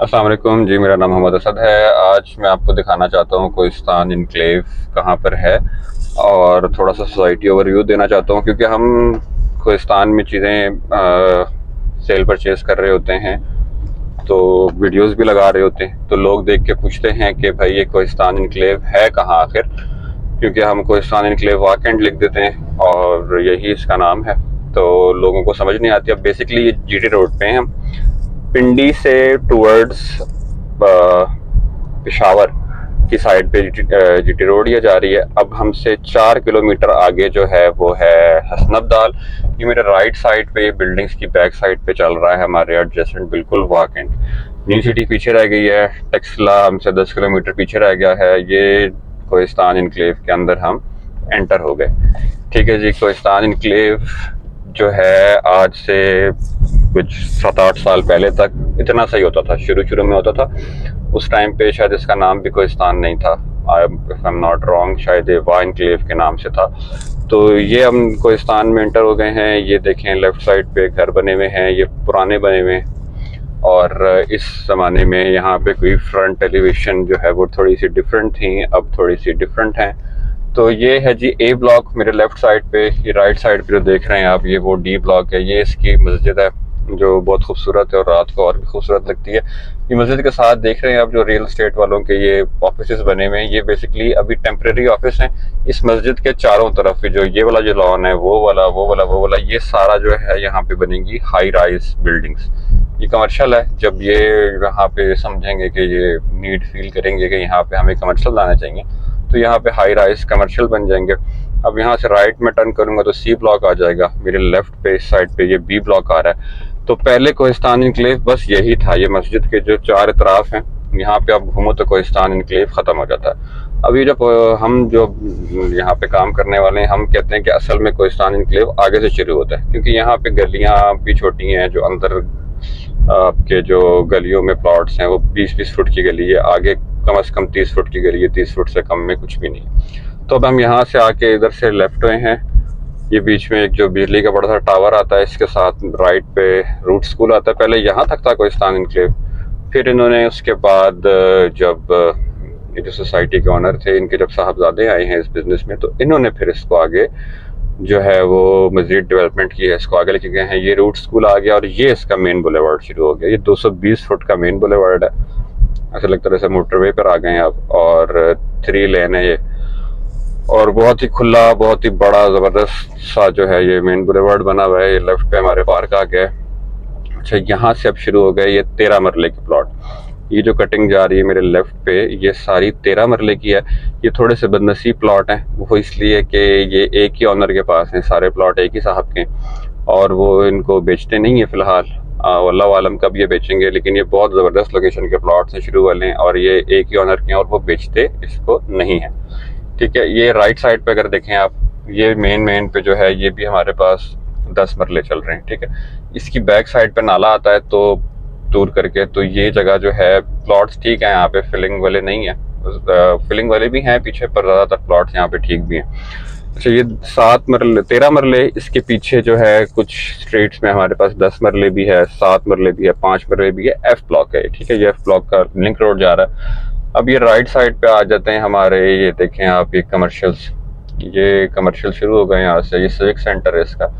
अस्सलाम वालेकुम जी। मेरा नाम मोहम्मद असद है। आज मैं आपको दिखाना चाहता हूँ कोहिस्तान इनक्लेव कहाँ पर है और थोड़ा सा सोसाइटी ओवरव्यू देना चाहता हूँ, क्योंकि हम कोहिस्तान में चीज़ें सेल परचेज़ कर रहे होते हैं तो वीडियोस भी लगा रहे होते हैं, तो लोग देख के पूछते हैं कि भाई ये कोहिस्तान इनक्लेव है कहाँ आखिर। क्योंकि हम कोहिस्तान इनक्लेव वाकंड लिख देते हैं और यही इसका नाम है, तो लोगों को समझ नहीं आती। अब बेसिकली ये जीटी रोड पे हैं हम, पिंडी से टूवर्ड्स पिशावर की साइड पे जीटी रोड ये जा रही है। अब हमसे 4 किलोमीटर आगे जो है वो है हसनबदाल। ये मेरे राइट साइड पे, ये बिल्डिंग्स की बैक साइड पे चल रहा है हमारे एडजेसेंट बिल्कुल वाकंड। न्यू सिटी पीछे रह गई है, टेक्सला हमसे 10 किलोमीटर पीछे रह गया है। ये कोहिस्तान इनक्लेव के अंदर हम एंटर हो गए। ठीक है जी। कोहिस्तान इनक्लेव जो है आज से कुछ 7-8 साल पहले तक इतना सही होता था, शुरू शुरू में होता था। उस टाइम पे शायद इसका नाम भी कोहिस्तान नहीं था, if I am not wrong, शायद ये वाह इनक्लेव के नाम से था। तो ये हम कोहिस्तान में एंटर हो गए हैं। ये देखें लेफ्ट साइड पे घर बने हुए हैं, ये पुराने बने हुए हैं। और इस ज़माने में यहाँ पे कोई फ्रंट एलिवेशन जो है वो थोड़ी सी डिफरेंट थी, अब थोड़ी सी डिफरेंट हैं। तो ये है जी ए ब्लॉक मेरे लेफ्ट साइड पे। ये राइट साइड पे जो देख रहे हैं आप, ये वो डी ब्लॉक है। ये इसकी मस्जिद है जो बहुत खूबसूरत है और रात को और भी खूबसूरत लगती है। ये मस्जिद के साथ देख रहे हैं आप जो रियल एस्टेट वालों के ये ऑफिस बने हुए हैं, ये बेसिकली अभी टेम्परेरी ऑफिस हैं। इस मस्जिद के चारों तरफ जो ये वाला जो लॉन है, वो वाला वो वाला वो वाला, ये सारा जो है यहाँ पे बनेंगी हाई राइज बिल्डिंग्स। ये कमर्शियल है। जब ये यहाँ पे समझेंगे कि ये नीड फील करेंगे कि यहाँ पे हमें कमर्शियल लाना चाहिए, तो यहाँ पे हाई राइज कमर्शियल बन जाएंगे। अब यहाँ से राइट में टर्न करूंगा तो सी ब्लॉक आ जाएगा। मेरे लेफ्ट पे इस साइड पे ये बी ब्लॉक आ रहा है। तो पहले कोहिस्तान इनक्लेव बस यही था, ये मस्जिद के जो चार इतराफ हैं, यहाँ पे आप घूमो तो कोहिस्तान इनक्लेव खत्म हो जाता है। अभी जब हम जो यहाँ पे काम करने वाले हैं, हम कहते हैं कि असल में कोहिस्तान इनक्लेव आगे से शुरू होता है, क्योंकि यहाँ पे गलियाँ भी छोटी हैं। जो अंदर आपके जो गलियों में प्लॉट्स हैं वो 20-20 फुट की गली है, आगे कम से कम 30 फुट की गली है, 30 फुट से कम में कुछ भी नहीं। तो अब हम यहाँ से आके इधर से लेफ्ट हुए हैं। ये बीच में एक जो बिजली का बड़ा सा टावर आता है, इसके साथ राइट पे रूट स्कूल आता है। पहले यहाँ तक था कोहिस्तान इनक्लेव। फिर इन्होंने उसके बाद जब ये जो सोसाइटी के ऑनर थे, इनके जब साहबजादे आए हैं इस बिजनेस में, तो इन्होंने फिर इसको आगे जो है वो मजीद डेवलपमेंट की है, इसको आगे लेके गए हैं। ये रूट स्कूल आ गया और ये इसका मेन बुलेवार्ड शुरू हो गया। ये 220 फुट का मेन बुलेवार्ड है। ऐसा लगता है जैसे मोटरवे पर आ गए हैं आप। और 3 लेन है ये, और बहुत ही खुला, बहुत ही बड़ा ज़बरदस्त सा जो है ये मेन बुलेवार्ड बना हुआ है। ये लेफ्ट पे हमारे पार्क आ गया है। अच्छा, यहाँ से अब शुरू हो गए ये 13 मरले के प्लॉट। ये जो कटिंग जा रही है मेरे लेफ्ट पे, ये सारी 13 मरले की है। ये थोड़े से बदनसीब प्लॉट हैं, वो इसलिए कि ये एक ही ऑनर के पास हैं, सारे प्लॉट एक ही साहब के, और वो इनको बेचते नहीं है फ़िलहाल। अल्लाह आलम कब ये बेचेंगे, लेकिन ये बहुत ज़बरदस्त लोकेशन के प्लॉट हैं शुरू वाले हैं, और ये एक ही ऑनर के हैं और वो बेचते इसको नहीं है। ठीक है। ये राइट साइड पे अगर देखें आप, ये मेन पे जो है, ये भी हमारे पास 10 मरले चल रहे हैं। ठीक है। इसकी बैक साइड पे नाला आता है तो दूर करके, तो ये जगह जो है प्लॉट्स ठीक है, यहाँ पे फिलिंग वाले नहीं है। फिलिंग वाले भी हैं पीछे, पर ज़्यादातर प्लॉट्स यहाँ पे ठीक भी हैं। अच्छा, ये 7 मरले 13 मरले, इसके पीछे जो है कुछ स्ट्रीट्स में हमारे पास 10 मरले भी है, 7 मरले भी है, 5 मरले भी है। एफ ब्लॉक है। ठीक है। ये एफ ब्लॉक का लिंक रोड जा रहा है। अब ये राइट साइड पे आ जाते हैं हमारे, ये देखें आप, ये कमर्शियल्स, ये कमर्शियल शुरू हो गए यहाँ से। ये सिविक सेंटर है इसका।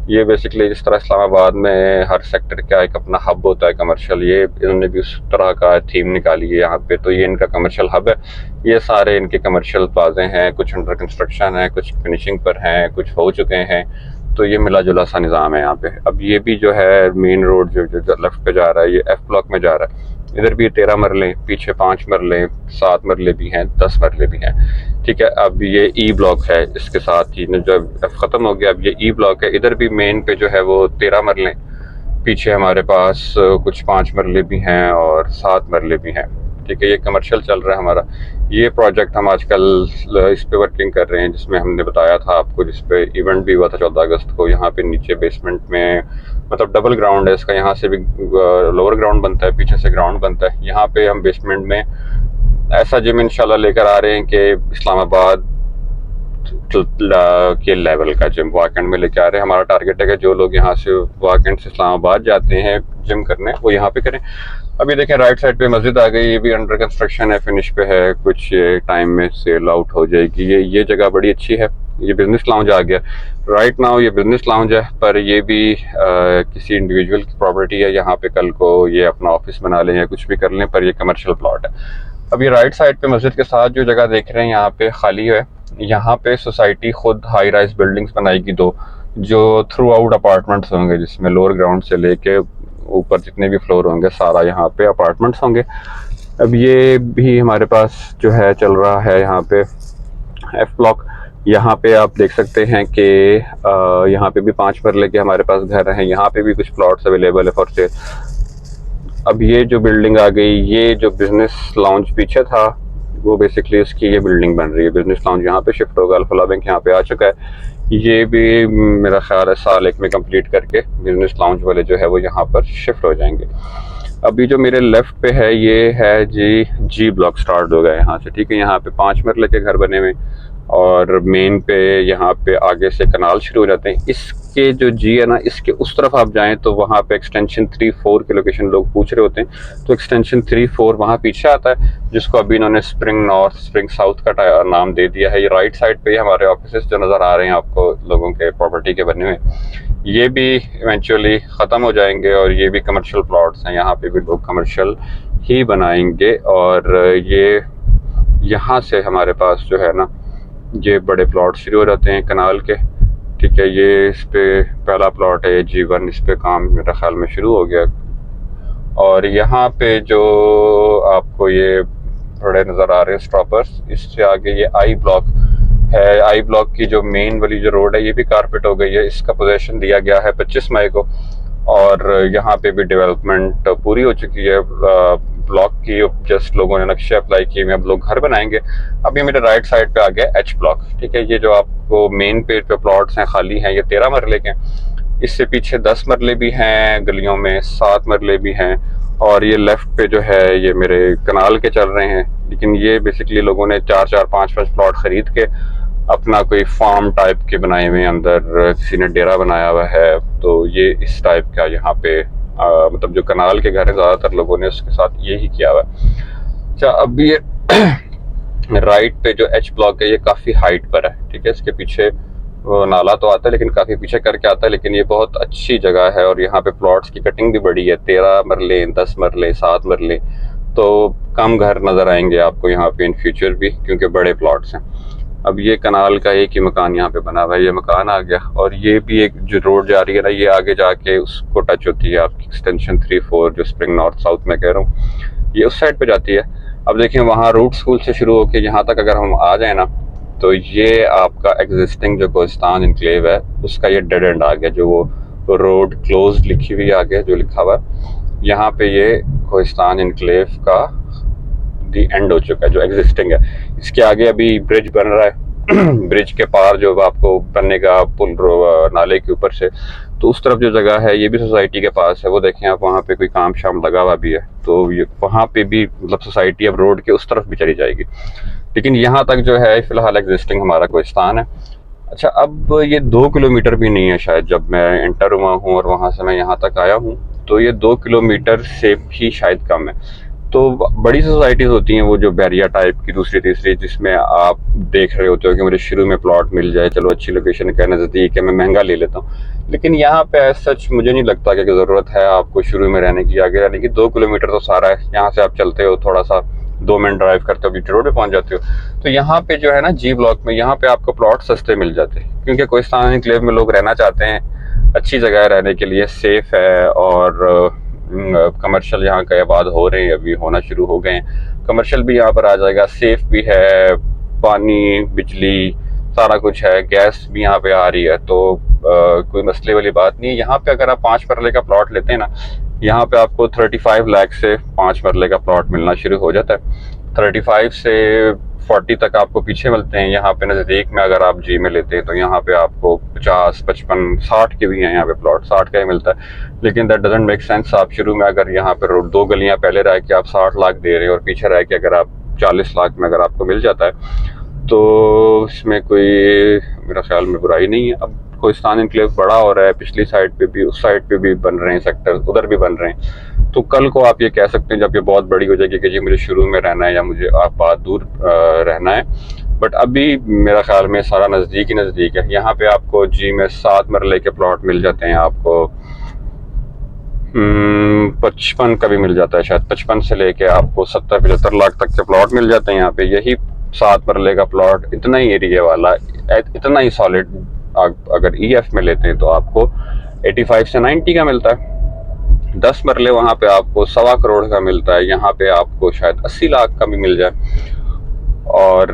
ये बेसिकली जिस तरह इस्लामाबाद में हर सेक्टर का एक अपना हब होता है कमर्शियल, ये इन्होंने भी उस तरह का थीम निकाली है यहाँ पे। तो ये इनका कमर्शियल हब है। ये सारे इनके कमर्शियल प्लाजे हैं, कुछ अंडर कंस्ट्रक्शन है, कुछ फिनिशिंग पर हैं, कुछ हो चुके हैं। तो ये मिला जुला सा निज़ाम है यहाँ पे। अब ये भी जो है मेन रोड जो लेफ्ट पे जा रहा है, ये एफ ब्लॉक में जा रहा है। इधर भी 13 मरले, पीछे 5 मरले, 7 मरले भी हैं, 10 मरले भी हैं। ठीक है। अब ये ई ब्लॉक है, इसके साथ ही जब ख़त्म हो गया, अब ये ई ब्लॉक है। इधर भी मेन पे जो है वो 13 मरले, पीछे हमारे पास कुछ 5 मरले भी हैं और 7 मरले भी हैं। ठीक है। ये कमर्शियल चल रहा है हमारा। ये प्रोजेक्ट हम आजकल इस पे वर्किंग कर रहे हैं, जिसमें हमने बताया था आपको, जिस पे इवेंट भी हुआ था 14 अगस्त को। यहाँ पे नीचे बेसमेंट में, मतलब डबल ग्राउंड है इसका, यहाँ से भी लोअर ग्राउंड बनता है, पीछे से ग्राउंड बनता है। यहाँ पे हम बेसमेंट में ऐसा जिम इंशाल्लाह लेकर आ रहे हैं कि इस्लामाबाद के लेवल का जिम वाकंड में लेके आ रहे हैं। हमारा टारगेट है कि जो लोग यहाँ से वाकंड से इस्लामाबाद जाते हैं जिम करने, वो यहाँ पे करें। अभी देखें राइट साइड पे मस्जिद आ गई, ये भी अंडर कंस्ट्रक्शन है, फिनिश पे है, कुछ टाइम में सेल आउट हो जाएगी। ये जगह बड़ी अच्छी है। ये बिजनेस लाउंज आ गया राइट नाउ, ये बिजनेस लाउंज है, पर ये भी किसी इंडिविजुअल की प्रॉपर्टी है। यहाँ पे कल को ये अपना ऑफिस बना लें या कुछ भी कर लें, पर ये कमर्शियल प्लॉट है। अब ये राइट साइड पे मस्जिद के साथ जो जगह देख रहे हैं यहाँ पे खाली है, यहाँ पे सोसाइटी खुद हाई राइज बिल्डिंग्स बनाएगी दो, जो थ्रू आउट अपार्टमेंट्स होंगे, जिसमें लोअर ग्राउंड से लेके ऊपर जितने भी फ्लोर होंगे सारा यहाँ पे अपार्टमेंट्स होंगे। अब ये भी हमारे पास जो है चल रहा है यहाँ पे एफ ब्लॉक। यहाँ पे आप देख सकते हैं कि यहाँ पे भी 5 मरले के हमारे पास घर हैं, यहाँ पे भी कुछ प्लॉट्स अवेलेबल है फॉर सेल। अब ये जो बिल्डिंग आ गई, ये जो बिजनेस लाउंज पीछे था, वो बेसिकली इसकी ये बिल्डिंग बन रही है। बिजनेस लाउंज यहाँ पे शिफ्ट होगा, अल्फला बैंक यहाँ पे आ चुका है। ये भी मेरा ख्याल है साल एक में कंप्लीट करके बिजनेस लाउंज वाले जो है वो यहाँ पर शिफ्ट हो जाएंगे। अभी जो मेरे लेफ्ट पे है ये है जी ब्लॉक स्टार्ट हो गया यहाँ से, ठीक है। यहाँ पे 5 मरले के घर बने हुए और मेन पे यहाँ पे आगे से कनाल शुरू हो जाते हैं। इसके जो जी है ना, इसके उस तरफ आप जाएं तो वहाँ पे एक्सटेंशन 3-4 की लोकेशन लोग पूछ रहे होते हैं, तो एक्सटेंशन 3-4 वहाँ पीछे आता है, जिसको अभी इन्होंने स्प्रिंग नॉर्थ स्प्रिंग साउथ का नाम दे दिया है। ये राइट साइड पे हमारे ऑफिस जो नज़र आ रहे हैं आपको लोगों के प्रॉपर्टी के बने हुए, ये भी इवेंचुअली ख़त्म हो जाएंगे और ये भी कमर्शियल प्लॉट्स हैं। यहाँ पे भी लोग कमर्शियल ही बनाएंगे और ये यहाँ से हमारे पास जो है ना ये बड़े प्लॉट शुरू हो जाते हैं कनाल के, ठीक है। ये इस पे पहला प्लॉट है, ये G1, इस पे काम मेरे ख्याल में शुरू हो गया। और यहाँ पे जो आपको ये थोड़े नज़र आ रहे हैं स्टॉपर्स, इससे आगे ये आई ब्लॉक है। आई ब्लॉक की जो मेन वाली जो रोड है ये भी कारपेट हो गई है। इसका पोजीशन दिया गया है 25 मई को और यहाँ पे भी डेवलपमेंट पूरी हो चुकी है ब्लॉक की। जस्ट लोगों ने नक्शे अप्लाई किए, अब लोग घर बनाएंगे। अब ये मेरे राइट साइड पे आ गया एच ब्लॉक, ठीक है। ये जो आपको मेन पेज पे प्लॉट्स हैं खाली हैं, ये 13 मरले के हैं। इससे पीछे 10 मरले भी हैं गलियों में, 7 मरले भी हैं। और ये लेफ्ट पे जो है ये मेरे कनाल के चल रहे हैं, लेकिन ये बेसिकली लोगों ने 4-4, 5-5 प्लॉट खरीद के अपना कोई फार्म टाइप के बनाए हुए, अंदर किसी ने डेरा बनाया हुआ है। तो ये इस टाइप का यहाँ पे मतलब जो कनाल के घर है ज़्यादातर लोगों ने उसके साथ यही किया हुआ है। अच्छा, अब ये राइट पे जो एच ब्लॉक है ये काफ़ी हाइट पर है, ठीक है। इसके पीछे वो नाला तो आता है लेकिन काफ़ी पीछे करके आता है, लेकिन ये बहुत अच्छी जगह है और यहाँ पे प्लॉट्स की कटिंग भी बड़ी है। 13 मरले, 10 मरले, 7 मरले, तो कम घर नज़र आएंगे आपको यहाँ पे इन फ्यूचर भी, क्योंकि बड़े प्लॉट्स हैं। अब ये कनाल का एक ही मकान यहाँ पे बना हुआ है, ये मकान आ गया। और ये भी एक जो रोड जा रही है ना, ये आगे जाके उसको टच होती है आपकी एक्सटेंशन 3-4, जो स्प्रिंग नॉर्थ साउथ में कह रहा हूँ, ये उस साइड पे जाती है। अब देखिए वहाँ रूट स्कूल से शुरू होकर यहाँ तक अगर हम आ जाए ना, तो ये आपका एग्जिस्टिंग जो कोहिस्तान इनक्लेव है उसका ये डेड एंड आ गया। जो वो रोड क्लोज लिखी हुई आगे जो लिखा हुआ है, यहाँ पे ये कोहिस्तान इनक्लेव का दी एंड हो चुका है जो एग्जिस्टिंग है। इसके आगे अभी ब्रिज बन रहा है ब्रिज के पार जो आपको बनने का पुल नाले के ऊपर से, तो उस तरफ जो जगह है ये भी सोसाइटी के पास है। वो देखें आप, वहाँ पे कोई काम शाम लगा हुआ भी है, तो ये वहाँ पे भी मतलब सोसाइटी अब रोड के उस तरफ भी चली जाएगी, लेकिन यहाँ तक जो है फिलहाल एग्जिस्टिंग हमारा कोहिस्तान है। अच्छा, अब ये 2 किलोमीटर भी नहीं है शायद, जब मैं एंटर हुआ हूँ और वहाँ से मैं यहाँ तक आया हूँ, तो ये 2 किलोमीटर से भी शायद कम है। तो बड़ी सोसाइटीज़ होती हैं वो जो बैरिया टाइप की, दूसरी तीसरी, जिसमें आप देख रहे होते हो कि मुझे शुरू में प्लॉट मिल जाए, चलो अच्छी लोकेशन का नज़दीक है, मैं महंगा ले लेता हूँ। लेकिन यहाँ पे सच मुझे नहीं लगता कि ज़रूरत है आपको शुरू में रहने की, आगे रहने की। 2 किलोमीटर तो सारा है, यहाँ से आप चलते हो थोड़ा सा 2 मिनट ड्राइव करते हो बीटी रोड पे पहुँच जाते हो। तो यहाँ पे जो है ना जी ब्लॉक में, यहाँ पे आपको प्लॉट सस्ते मिल जाते हैं, क्योंकि कोहिस्तान एन्क्लेव में लोग रहना चाहते हैं, अच्छी जगह है रहने के लिए, सेफ है और कमर्शियल यहाँ के आबाद हो रहे हैं, अभी होना शुरू हो गए हैं। कमर्शियल भी यहाँ पर आ जाएगा, सेफ भी है, पानी बिजली सारा कुछ है, गैस भी यहाँ पे आ रही है, तो कोई मसले वाली बात नहीं है। यहाँ पे अगर आप 5 मरले का प्लॉट लेते हैं ना, यहाँ पे आपको 35 लाख से 5 मरले का प्लॉट मिलना शुरू हो जाता है। 35 से 40 तक आपको पीछे मिलते हैं। यहाँ पे नज़दीक में अगर आप जी में लेते हैं तो यहाँ पे आपको 50, 55, 60 के भी हैं यहाँ पे प्लॉट, 60 का ही मिलता है। लेकिन दैट डजंट मेक सेंस। आप शुरू में अगर यहाँ पे 2 गलियाँ पहले रह के आप 60 लाख दे रहे हैं और पीछे रह के अगर आप 40 लाख में अगर आपको मिल जाता है, तो इसमें कोई मेरा ख्याल में बुराई नहीं है। अब कोहिस्तान एन्क्लेव बड़ा हो रहा है, पिछली साइड पे भी, उस साइड पे भी बन रहे हैं सेक्टर, उधर भी बन रहे हैं, तो कल को आप ये कह सकते हैं जब ये बहुत बड़ी हो जाएगी कि जी मुझे शुरू में रहना है या मुझे आप बहुत दूर रहना है। बट अभी मेरा ख्याल में सारा नज़दीक ही नज़दीक है। यहाँ पे आपको जी में 7 मरले के प्लॉट मिल जाते हैं आपको, 55 का भी मिल जाता है शायद, 55 से लेके आपको 70-75 लाख तक के प्लॉट मिल जाते हैं यहाँ पे। यही 7 मरले का प्लॉट इतना ही एरिया वाला, इतना ही सॉलिड अगर EF में लेते हैं तो आपको 85 से 90 का मिलता है। 10 मरले वहाँ पे आपको 1.25 करोड़ का मिलता है, यहाँ पे आपको शायद 80 लाख का भी मिल जाए। और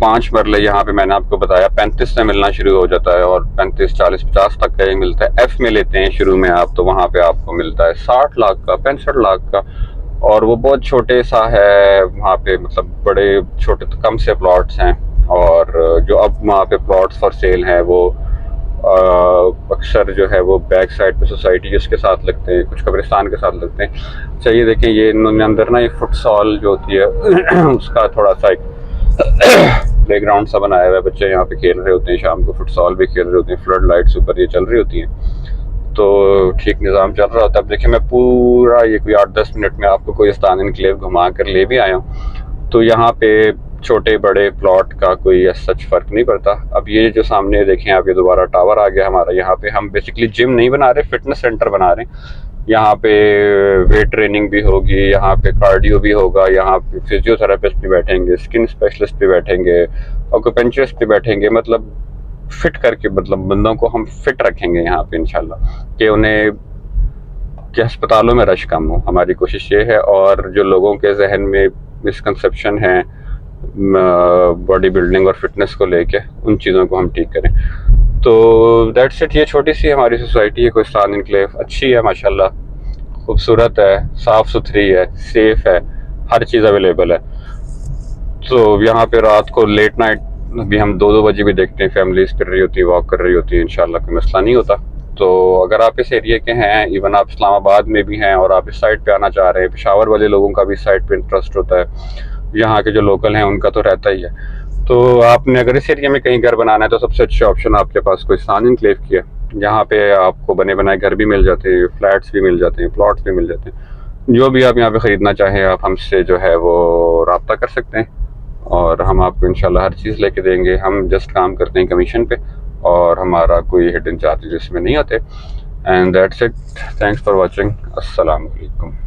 5 मरले यहाँ पे मैंने आपको बताया 35 से मिलना शुरू हो जाता है और 35, 40, 50 तक का ही मिलता है। F में लेते हैं शुरू में आप तो वहाँ पे आपको मिलता है 60 लाख का, 65 लाख का, और वो बहुत छोटे सा है वहाँ पे, मतलब बड़े छोटे तो कम से प्लॉट्स हैं। और जो अब वहाँ पे प्लॉट्स फॉर सेल हैं वो अक्सर जो है वो बैक साइड पे सोसाइटी जिसके साथ लगते हैं, कुछ कब्रिस्तान के साथ लगते हैं। अच्छा ये देखें, ये इन्होंने अंदर ना ये फुटसॉल जो होती है उसका थोड़ा सा एक प्लेग्राउंड सा बनाया हुआ है। बच्चे यहाँ पे खेल रहे होते हैं, शाम को फुटसॉल भी खेल रहे होते हैं, फ्लड लाइट्स ऊपर ये चल रही होती हैं, तो ठीक निज़ाम चल रहा होता है। अब देखिए मैं पूरा ये कोई 8-10 मिनट में आपको कोहिस्तान एनक्लेव घुमा कर ले भी आया हूँ। तो यहाँ पे छोटे बड़े प्लॉट का कोई सच फ़र्क नहीं पड़ता। अब ये जो सामने देखें आप, ये दोबारा टावर आ गया हमारा। यहाँ पे हम बेसिकली जिम नहीं बना रहे, फिटनेस सेंटर बना रहे हैं। यहाँ पे वेट ट्रेनिंग भी होगी, यहाँ पे कार्डियो भी होगा, यहाँ पे फिजियोथेरेपिस्ट भी बैठेंगे, स्किन स्पेशलिस्ट भी बैठेंगे, ऑक्यूपेंचरिस्ट भी बैठेंगे, मतलब फिट करके, मतलब बंदों को हम फिट रखेंगे यहाँ पे इंशाल्लाह, कि उन्हें कि अस्पतालों में रश कम हो। हमारी कोशिश ये है। और जो लोगों के जहन में मिसकंसेप्शन है बॉडी बिल्डिंग और फिटनेस को लेके, उन चीज़ों को हम ठीक करें। तो दैट्स इट। ये छोटी सी हमारी सोसाइटी है कोहिस्तान एनक्लेव, अच्छी है माशाल्लाह, खूबसूरत है, साफ़ सुथरी है, सेफ़ है, हर चीज़ अवेलेबल है। तो यहाँ पे रात को लेट नाइट भी हम 2-2 बजे भी देखते हैं, फैमिलीज फिर रही होती है, वॉक कर रही होती है, इंशाल्लाह कोई मसला नहीं होता। तो अगर आप इस एरिया के हैं, इवन आप इस्लामाबाद में भी हैं और आप इस साइड पे आना चाह रहे हैं, पेशावर वाले लोगों का भी इस साइड पे इंटरेस्ट होता है, यहाँ के जो लोकल हैं उनका तो रहता ही है। तो आपने अगर इस एरिया में कहीं घर बनाना है तो सबसे अच्छी ऑप्शन आपके पास कोहिस्तान एनक्लेव की है। यहाँ पे आपको बने बनाए घर भी मिल जाते हैं, फ्लैट्स भी मिल जाते हैं, प्लॉट्स भी मिल जाते हैं। जो भी आप यहाँ पे ख़रीदना चाहें आप हमसे जो है वो रब्ता कर सकते हैं और हम आपको इंशाल्लाह हर चीज़ लेके देंगे। हम जस्ट काम करते हैं कमीशन पे और हमारा कोई हिडन चार्जेस इसमें नहीं होते। And that's it. Thanks for watching. अस्सलाम वालेकुम।